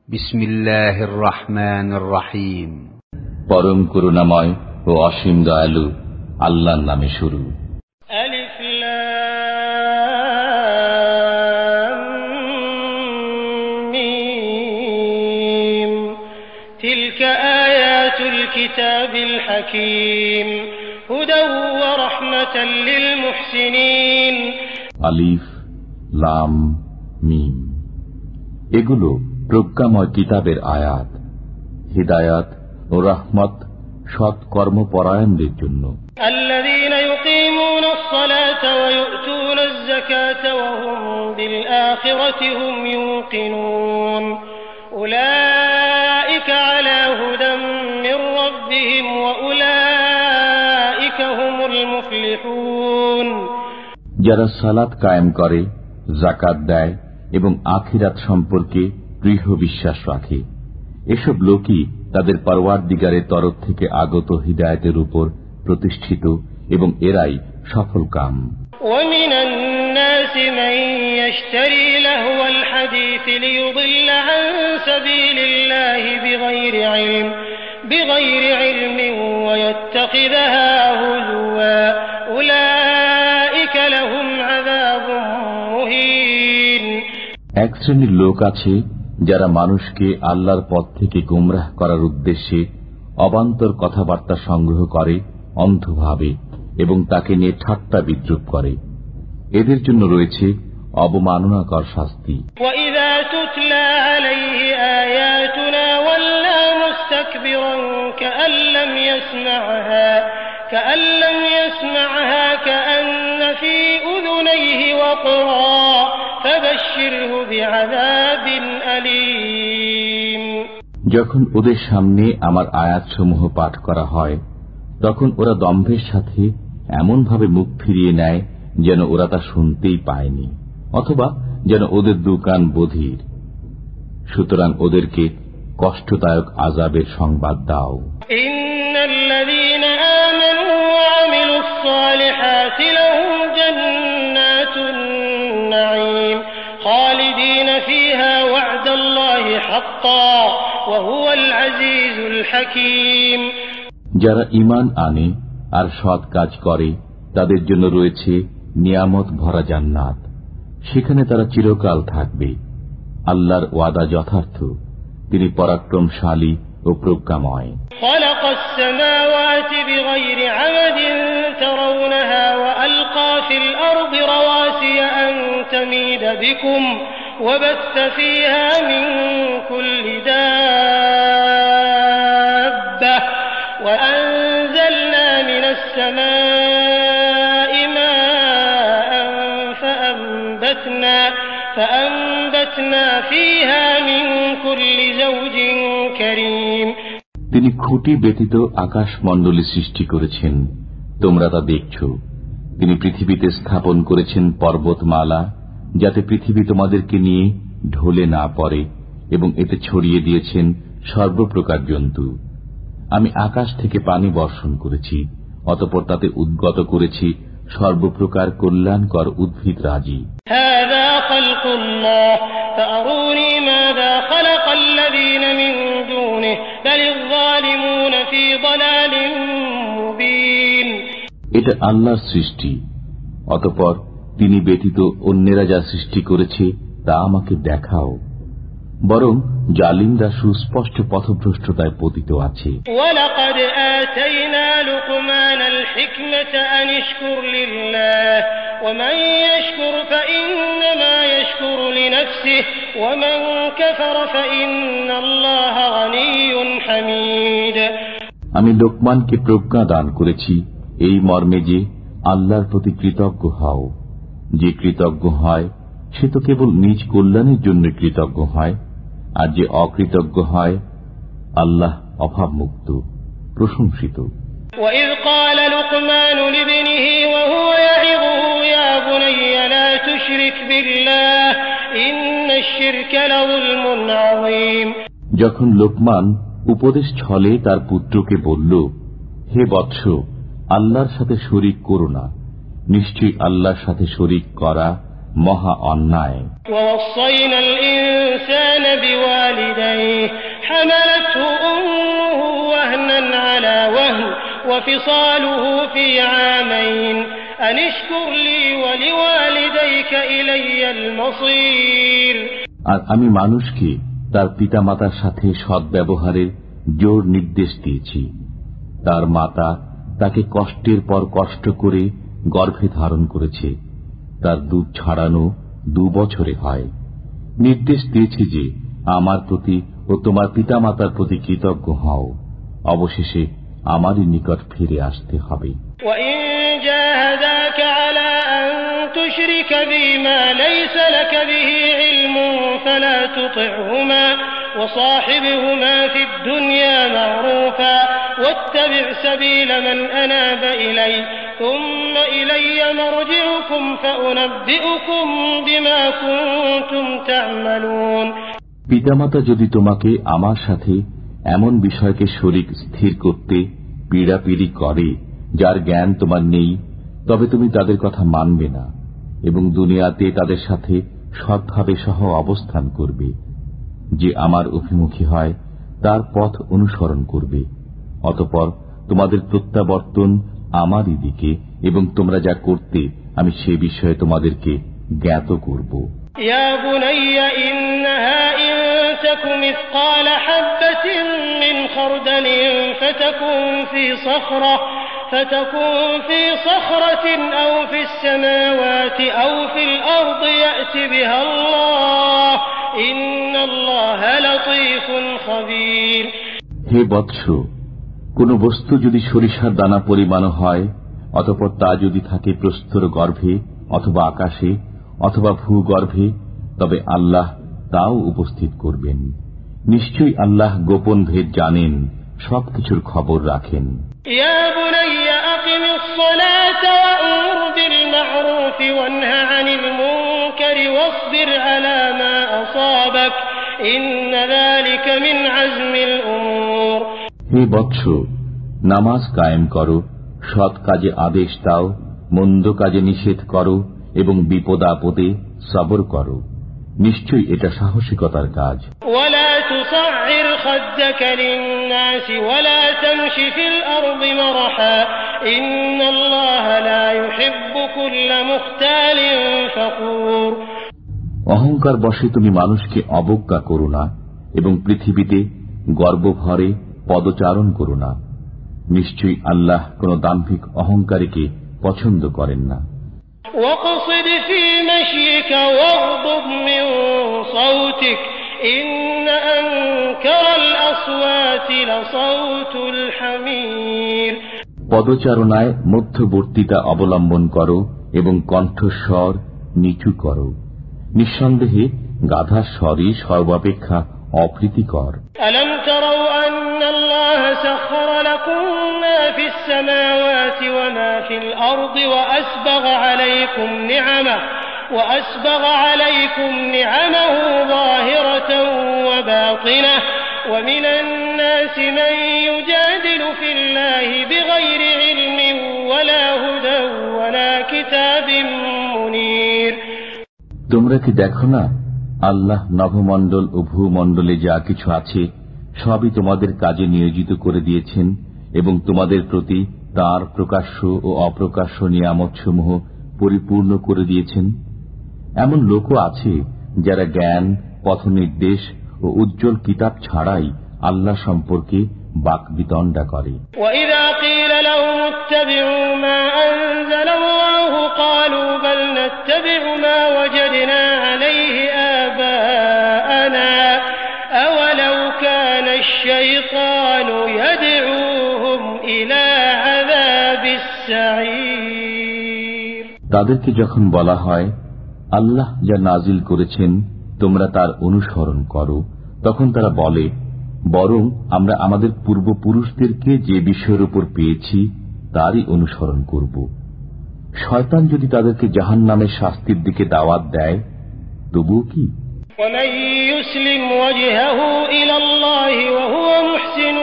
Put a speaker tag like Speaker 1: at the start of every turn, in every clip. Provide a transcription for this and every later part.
Speaker 1: বিসমিল্লাহির রহমানির রহিম।
Speaker 2: পরম করুণাময় ও অসীম দয়ালু আল্লাহর নামে শুরু।
Speaker 3: আলিফ লাম মিম তিলকা আয়াতুল কিতাবিল হাকীম হুদাও ওয়া রাহমাতাল লিল মুহসিনিন।
Speaker 2: আলিফ লাম মিম, এগুলো প্রজ্ঞাময় কিতাবের আয়াত, হিদায়াত ও রহমত সৎ কর্মপরায়ণদের জন্য।
Speaker 3: আল্লাযীনা ইউকিমুনাস সালাতা ওয়া ইউতুনাজ যাকাতা ওয়া হুম বিল আখিরাতি হুম ইউকিনুন উলাইকা আলা হুদাম মির রাব্বিহিম ওয়া উলাইকা হুমুল মুফলিহুন।
Speaker 2: যারা সালাত কায়েম করে, যাকাত দেয় এবং আখিরাত সম্পর্কে দৃঢ় বিশ্বাস রাখে, এসব লোকই তাদের পরওয়ারদিগারের তরফ থেকে আগত হিদায়াতের উপর প্রতিষ্ঠিত এবং এরাই সফল কাম।
Speaker 3: وَمِنَ النَّاسِ مَن يَشْتَرِي لَهْوَ الْحَدِيثِ لِيُضِلَّ عَن سَبِيلِ اللَّهِ بِغَيْرِ عِلْمٍ وَيَتَّخِذَهَا هُزُوًا أُولَئِكَ لَهُمْ عَذَابٌ مُهِينٌ।
Speaker 2: এক শ্রেণীর লোক আছে যারা মানুষকে আল্লাহর পথ থেকে গুমরাহ করার উদ্দেশ্যে অবান্তর কথাবার্তা সংগ্রহ করে অন্ধভাবে এবং তাকে নিয়ে ঠাট্টা বিদ্রূপ করে। এদের জন্য রয়েছে অবমাননাকর শাস্তি।
Speaker 3: وَإِذَا تُتْلَى عَلَيْهِ آيَاتُنَا وَلَّى مُسْتَكْبِرًا كَأَن لَّمْ يَسْمَعْهَا كَأَنَّ فِي أُذُنَيْهِ وَقْرًا فَبَشِّرْهُ بِعَذَابٍ أَلِيمٍ।
Speaker 2: যখন ওদের সামনে আমার আয়াতসমূহ পাঠ করা হয়, তখন ওরা দম্ভের সাথে এমনভাবে মুখ ফিরিয়ে নেয় যেন ওরা তা শুনতেই পায়নি, অথবা যেন ওদের দুকান বধির। সুতরাং ওদেরকে কষ্টদায়ক আযাবের সংবাদ দাও।
Speaker 3: ইন্নাল্লাযীনা আমানু ওয়া আমিলুস সালিহাতি লাহুম জান্নাতুন নাঈম খালিদিনা ফিহা ওয়া'দাল্লাহি হাক্কান ওয়া হুয়াল আজিজুল হাকীম।
Speaker 2: যারা ঈমান আনে আর সৎ কাজ করে তাদের জন্য রয়েছে নিয়ামত ভরা জান্নাত, সেখানে তারা চিরকাল থাকবে। আল্লাহর ওয়াদা যথার্থ, তিনি পরাক্রমশালী ও প্রজ্ঞাময়।
Speaker 3: খালাকাস সামাওয়াতি বিগাইরি আমাদিন তারাউনাহা ওয়া আলকা ফিল আরদি রাওয়াসিয়া আন তামিদা বিকুম ওয়া বাসসা ফিহা মিন কুল্লি দাব্বাহ ওয়া আনজালনা মিনাস সামাই মাআন فأنبتنا فيها من كل زوج كريم।
Speaker 2: তিনি খুঁটি ব্যতীত আকাশমণ্ডলী সৃষ্টি করেছেন, তোমরা তা দেখছ। তিনি পৃথিবীতে স্থাপন করেছেন পর্বতমালা, যাতে পৃথিবী তোমাদেরকে নিয়ে ঢলে না পড়ে, এবং এতে ছড়িয়ে দিয়েছেন সর্বপ্রকার জন্তু। আমি আকাশ থেকে পানি বর্ষণ করেছি, অতঃপর তাতে উদ্গত করেছি সর্বপ্রকার কল্যাণকর উদ্ভিদ রাজি। এটা আল্লাহর সৃষ্টি, অতঃপর তিনি ব্যতীত অন্যেরা যা সৃষ্টি করেছে তা আমাকে দেখাও। বরং জালিমরা সুস্পষ্ট পথভ্রষ্টতায় পতিত আছে।
Speaker 3: ওয়ালাকাদ আতাইনা লুকমানাল হিকমাতা আন ইশকুর লিল্লাহ ওয়া মান ইয়াশকুর ফাইন্নামা ইয়াশকুরু লিনাফসিহি ওয়া মান কাফারা ফাইন্নাল্লাহা গানিয়্যুন হামিদ। আমি
Speaker 2: লোকমানকে প্রজ্ঞা দান করেছি এই মর্মে যে আল্লাহর প্রতি কৃতজ্ঞ হও। যে কৃতজ্ঞ হয় সে তো কেবল নিজ কল্যাণের জন্য কৃতজ্ঞ হয়, আর যে অকৃতজ্ঞ হয় আল্লাহ অভাবমুক্ত, প্রশংসিত।
Speaker 3: وَإِذْ قَالَ لُقْمَانُ لِابْنِهِ وَهُوَ يَعِظُهُ يَا بُنَيَّ لَا تُشْرِكْ بِاللَّهِ إِنَّ الشِّرْكَ لَظُلْمٌ عَظِيمٌ।
Speaker 2: যখন লোকমান উপদেশ ছলে তার পুত্রকে বলল, হে বৎস, আল্লাহর সাথে শরীক করো না, নিশ্চয়ই আল্লাহর সাথে শরীক করা মহা অন্যায়।
Speaker 3: وَوَصَّيْنَا الْإِنسَانَ بِوَالِدَيْهِ حملته أمه وهنا على وهن وفصاله في عامين أن اشكر لي ولوالديك إلي المصير।
Speaker 2: আর আমি মানুষকে তার পিতামাতার সাথে সদ্ব্যবহারের জোর নির্দেশ দিয়েছি। তার মাতা তাকে কষ্টের পর কষ্ট করে গর্ভে ধারণ করেছে। তার দুধ ছাড়ানো 2 বছরে হয়। নির্দেশ দিয়েছি যে আমার প্রতি ও তোমার পিতামাতার প্রতি কৃতজ্ঞ হও। অবশেষে আমারই নিকট ফিরে আসতে হবে।
Speaker 3: تشرك بي ما ليس لك به علم فلا تطعهما وصاحبهما في الدنيا معروفا واتبع سبيل من أناب إلي ثم إلي مرجعكم فأنبئكم بما كنتم تعملون।
Speaker 2: পিতামাতা যদি তোমাকে আমার সাথে এমন বিষয়কে শরীক স্থির করতে পীড়াপিড়ি করে যার জ্ঞান তোমার নেই, তবে তুমি তাদের কথা মানবে না এবং দুনিয়াতে তাদের সাথে সৎভাবে সহ অবস্থান করবে। যে আমার অভিমুখী হয় তার পথ অনুসরণ করবে। অতঃপর তোমাদের প্রত্যাবর্তন আমারই দিকে এবং তোমরা যা করতে আমি সে বিষয়ে তোমাদেরকে জ্ঞাত করব।
Speaker 3: ইয়া বুনাইয়া ইন্নাহা ইন তাকু মিসকাল হাববাতিন মিন খারদালিন فتكون في صخرة أو في السماوات أو في الأرض يأت بها الله إن الله لطيف خبير।
Speaker 2: হে বৎস, কোন বস্তু যদি সরিষার দানা পরিমাণ হয়, অতঃপর তা যদি থাকে প্রস্তর গর্ভে অথবা আকাশে অথবা ভূগর্ভে, তবে আল্লাহ তাও উপস্থিত করবেন। নিশ্চয়ই আল্লাহ গোপন ভেদ জানেন, সবকিছুর খবর রাখেন।
Speaker 3: يا بني أقم الصلاة وأمر بالمعروف وانه عن المنكر واصبر على ما أصابك إن ذلك من عزم الأمور।
Speaker 2: হে বৎস, নামাজ কায়েম করো, সৎ কাজে আদেশ দাও, মন্দ কাজে নিষেধ করো এবং বিপদ আপদে সবর করো। নিশ্চয়ই এটা সাহসিকতার কাজ।
Speaker 3: ولا تصعر خدك للناس ولا تمش في الأرض مرحا إن الله لا يحب كل مختال فخور।
Speaker 2: অহংকার বশে তুমি মানুষকে অবজ্ঞা করো না এবং পৃথিবীতে গর্বভরে পদচারণ করো না। নিশ্চয়ই আল্লাহ কোন দাম্ভিক অহংকারীকে পছন্দ করেন না।
Speaker 3: واقصد في مشيك واغضض من صوتك إن أنكر الأصوات لصوت الحمير।
Speaker 2: পদচারণায় মধ্যবর্তিতা অবলম্বন করো এবং কণ্ঠস্বর নিচু করো। নিঃসন্দেহে গাধার স্বরই সর্বাপেক্ষা অপ্রীতিকর।
Speaker 3: ألم تروا أن الله سخر لكم ما في السماوات وما في الأرض وأسبغ عليكم نعمه ظاهرة وباطنة ومن الناس من يجادل في الله بغير علم ولا هدى ولا كتاب منير।
Speaker 2: তোমরা কি দেখো না, আল্লাহ নভমণ্ডল ও ভূমণ্ডলে যা কিছু আছে সবই তোমাদের কাজে নিয়োজিত করে দিয়েছেন এবং তোমাদের প্রতি তার প্রকাশ্য ও অপ্রকাশ্য নিয়ামতসমূহ পরিপূর্ণ করে দিয়েছেন। এমন লোকও আছে যারা জ্ঞান, পথনির্দেশ ও উজ্জ্বল কিতাব ছাড়াই আল্লাহ সম্পর্কে বাকবিতণ্ডা করে।
Speaker 3: وَإِذَا قِيلَ لَهُمُ اتَّبِعُوا مَا أَنزَلَ اللَّهُ قَالُوا بَلْ نَتَّبِعُ مَا وَجَدْنَا عَلَيْهِ آبَاءَنَا أَوَلَوْ كَانَ الشَّيْطَانُ يَدْعُوهُمْ إِلَى عَذَابِ السَّعِيرِ।
Speaker 2: তাদেরকে যখন বলা হয় আল্লাহ যা নাজিল করেছেন তোমরা তার অনুসরণ করো, তখন তারা বলে, বরং আমরা আমাদের পূর্বপুরুষদেরকে যে বিষয়ের উপর পেয়েছি তারই অনুসরণ করব। শয়তান যদি তাদেরকে জাহান্নামের শাস্তির দিকে দাওয়াত দেয়, তবুও কি?
Speaker 3: ومن يسلم وجهه إلى الله وهو محسن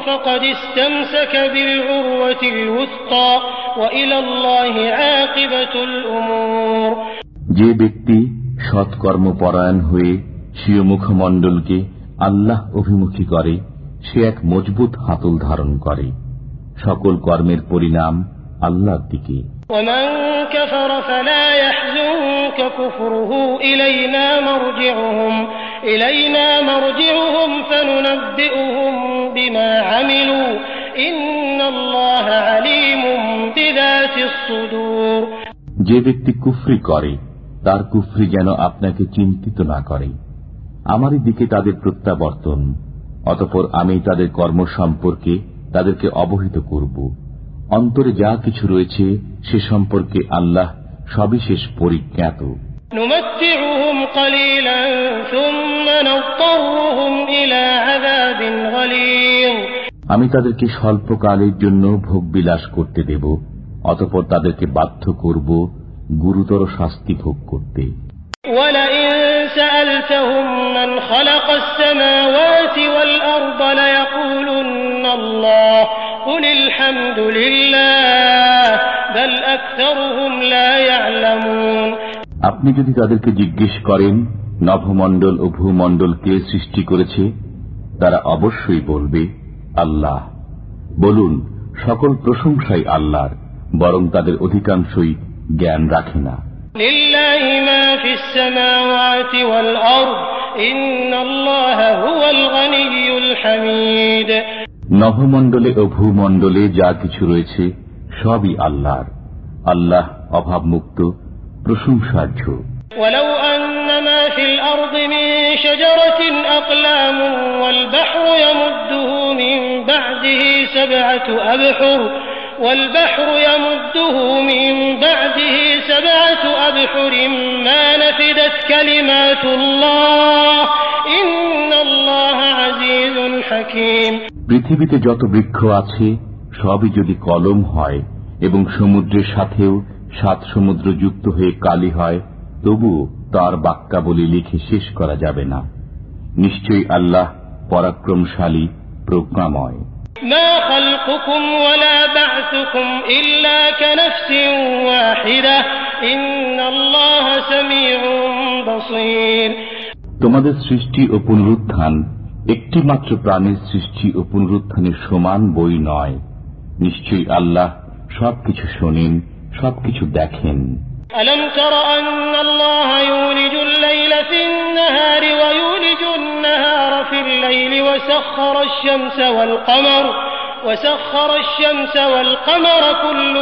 Speaker 3: فقد استمسك بالعروة الوثقى وإلى الله عاقبة الأمور।
Speaker 2: যে ব্যক্তি সৎকর্মপরায়ণ হয়ে স্বীয় মুখমণ্ডলকে আল্লাহ অভিমুখী করে সে এক মজবুত হাতল ধারণ করে। সকল কর্মের পরিণাম আল্লাহর দিকে।
Speaker 3: ومن كفر فلا يحزنك كفره إلينا مرجعهم فننبئهم بما عملوا إن الله عليم بذات الصدور।
Speaker 2: যে ব্যক্তি কুফরি করে তার কুফরি যেন আপনাকে চিন্তিত না করে। আমারই দিকে তাদের প্রত্যাবর্তন, অতঃপর আমি তাদের কর্ম সম্পর্কে তাদেরকে অবহিত করব। অন্তরে যা কিছু রয়েছে সে সম্পর্কে আল্লাহ সবিশেষ পরিজ্ঞাত। আমি তাদেরকে স্বল্পকালের জন্য ভোগবিলাস করতে দেব, অতঃপর তাদেরকে বাধ্য করব গুরুতর শাস্তি ভোগ করতে। আপনি যদি তাদেরকে জিজ্ঞেস করেন নভমণ্ডল ও ভূমণ্ডল কে সৃষ্টি করেছে, তারা অবশ্যই বলবে আল্লাহ। বলুন, সকল প্রশংসাই আল্লাহর, বরং তাদের অধিকাংশই জ্ঞান রাখে না।
Speaker 3: লিল্লাহি মা ফিস সামাওয়াতি ওয়াল আরদ ইন্নাল্লাহা হুয়াল গনিয়্যুল হামিদ।
Speaker 2: নভমণ্ডলে ও ভূমণ্ডলে যা কিছু রয়েছে সবই আল্লাহর। আল্লাহ অভাবমুক্ত, প্রশংসার্হ।
Speaker 3: ওয়ালাউ আন্না মা ফিল আরদি মিন শাজারাতিন আকলামুন ওয়াল বাহরু ইয়ামুদ্দুহু মিন বা'দিহি সাব'আতু আবহুর والبحر يمده من بعده 7 أبحر ما نفدت كلمات الله إن الله عزيز حكيم।
Speaker 2: পৃথিবীতে যত বৃক্ষ আছে সবই যদি কলম হয় এবং সমুদ্রের সাথেও 7 সমুদ্র যুক্ত হয়ে কালি হয়, তবু তার বাক্যাবলী লিখে শেষ করা যাবে না। নিশ্চয়ই আল্লাহ পরাক্রমশালী, প্রজ্ঞাময়।
Speaker 3: ما خلقكم ولا بعثكم إلا كنفس واحدة إن الله سميع بصير।
Speaker 2: তোমাদের সৃষ্টি ও পুনরুত্থান একটি মাত্র প্রাণীর সৃষ্টি ও পুনরুত্থানের সমান বই নয়। নিশ্চয়ই আল্লাহ সবকিছু শোনেন, সবকিছু দেখেন।
Speaker 3: ألم تر أن الله يولج الليل في النهار ويولج النهار في الليل وسخر الشمس والقمر كل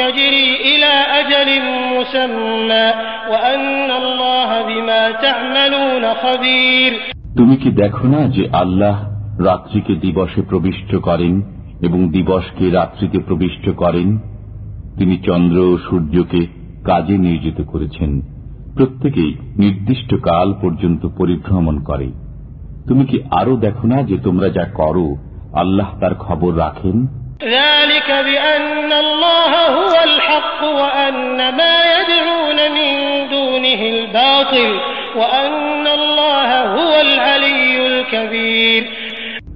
Speaker 3: يجري إلى أجل مسمى وأن الله بما تعملون خبير।
Speaker 2: তুমি কি দেখো না যে আল্লাহ রাত্রিকে দিবসে প্রবিষ্ট করেন এবং দিবসকে রাত্রিতে প্রবিষ্ট করেন? তিনি চন্দ্র ও সূর্যকে কাজে নিয়োজিত করেছেন, প্রত্যেকেই নির্দিষ্ট কাল পর্যন্ত পরিভ্রমণ করে। তুমি কি আরো দেখো না যে তোমরা যা করো আল্লাহ তার খবর রাখেন?
Speaker 3: ذلك بأن الله هو الحق وأن ما يدعون من دونه الباطل وأن الله هو العلي الكبير।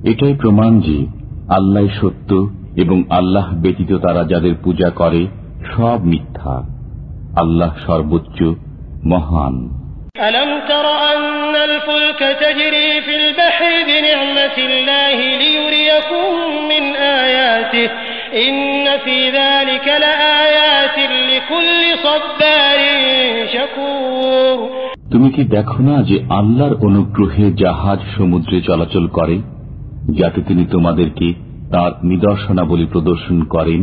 Speaker 2: এটাই প্রমাণ যে আল্লাহ সত্য এবং আল্লাহ ব্যতীত তারা যাদের পূজা করে সব মিথ্যা। আল্লাহ সর্বোচ্চ, মহান।
Speaker 3: ألم تر أن الفلك تجري في البحر بنعمة الله ليريكم من آياته إن في ذلك لآيات لكل صبار شكور।
Speaker 2: তুমি কি দেখো না যে আল্লাহর অনুগ্রহে জাহাজ সমুদ্রে চলাচল করে, যাতে তিনি তোমাদেরকে তার নিদর্শনাবলী প্রদর্শন করেন?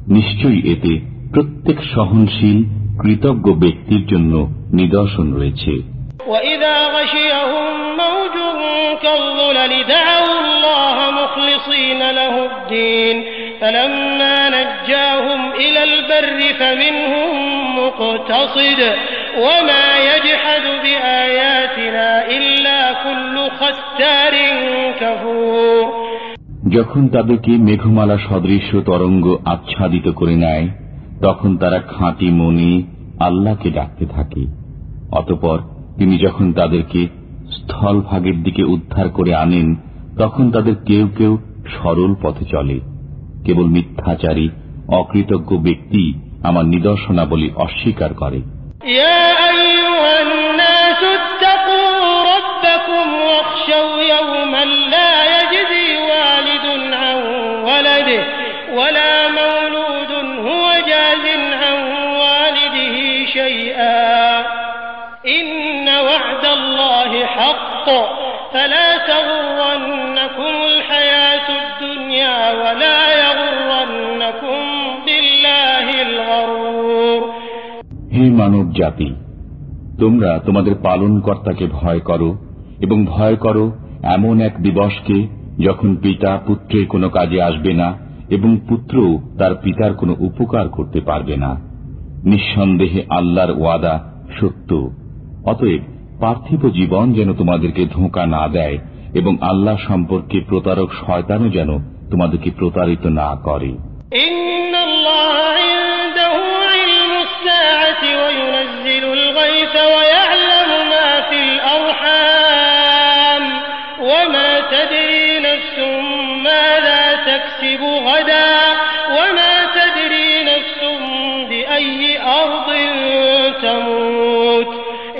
Speaker 2: নিশ্চয়ই এতে প্রত্যেক সহনশীল কৃতজ্ঞ ব্যক্তির জন্য নিদর্শন রয়েছে।
Speaker 3: وَإِذَا غَشِيَهُم مَّوْجٌ كَالظُّلَلِ دَعَوُا اللَّهَ مُخْلِصِينَ لَهُ الدِّينَ فَلَمَّا نَجَّاهُمْ إِلَى الْبَرِّ فَمِنْهُم مُّقْتَصِدٌ وَمَا يَجْحَدُ بِآيَاتِنَا إِلَّا كُلُّ خَتَّارٍ كَفُورٍ।
Speaker 2: যখন তাদেরকে মেঘমালা সদৃশ তরঙ্গ আচ্ছাদিত করে নেয়, তখন তারা খাঁটি মনে আল্লাহকে ডাকতে থাকে। অতঃপর তিনি যখন তাদেরকে স্থলভাগের দিকে উদ্ধার করে আনেন, তখন তাদের কেউ কেউ সরল পথে চলে। কেবল মিথ্যাচারী অকৃতজ্ঞ ব্যক্তি আমার নিদর্শনাবলী অস্বীকার করে।
Speaker 3: ইয়া আইয়ুহান নাসু ইত্তাকু রাব্বাকুম ওয়াখশাউ يوما لا يجزي والد عن ولده ولا مولود هو جاز عن والده شيئا إن وعد الله حق فلا تغرنكم الحياة الدنيا ولا يغرنكم بالله الغرور
Speaker 2: হে মানব জাতি, তোমরা তোমাদের পালনকর্তাকে ভয় করো এবং ভয় করো এমন এক দিবসকে যখন পিতা পুত্রের কোনো কাজে আসবে না এবং পুত্র তার পিতার কোনো উপকার করতে পারবে না। নিঃসন্দেহে আল্লাহর ওয়াদা সত্য। অতএব পার্থিব জীবন যেন তোমাদেরকে ধোঁকা না দেয় এবং আল্লাহ সম্পর্কে প্রতারক শয়তানও যেন তোমাদেরকে প্রতারিত না করে।
Speaker 3: وما تدري نفس ماذا تكسب غدا وما تدري نفس بأي أرض تموت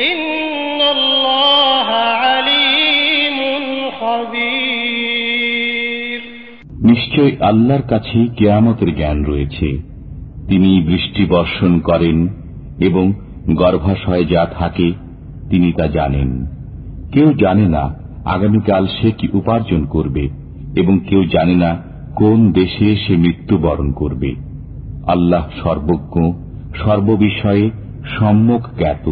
Speaker 3: إن الله عليم خبير
Speaker 2: নিশ্চয় আল্লাহর কাছে কিয়ামতের জ্ঞান রয়েছে। তিনি বৃষ্টি বর্ষণ করেন এবং গর্ভাশয়ে যা থাকে তিনি তা জানেন। কেউ জানে না আগামীকাল সে কি উপার্জন করবে এবং কেউ জানে না কোন দেশে সে মৃত্যুবরণ করবে। আল্লাহ সর্বজ্ঞ, সর্ববিষয়ে সম্যক জ্ঞাত।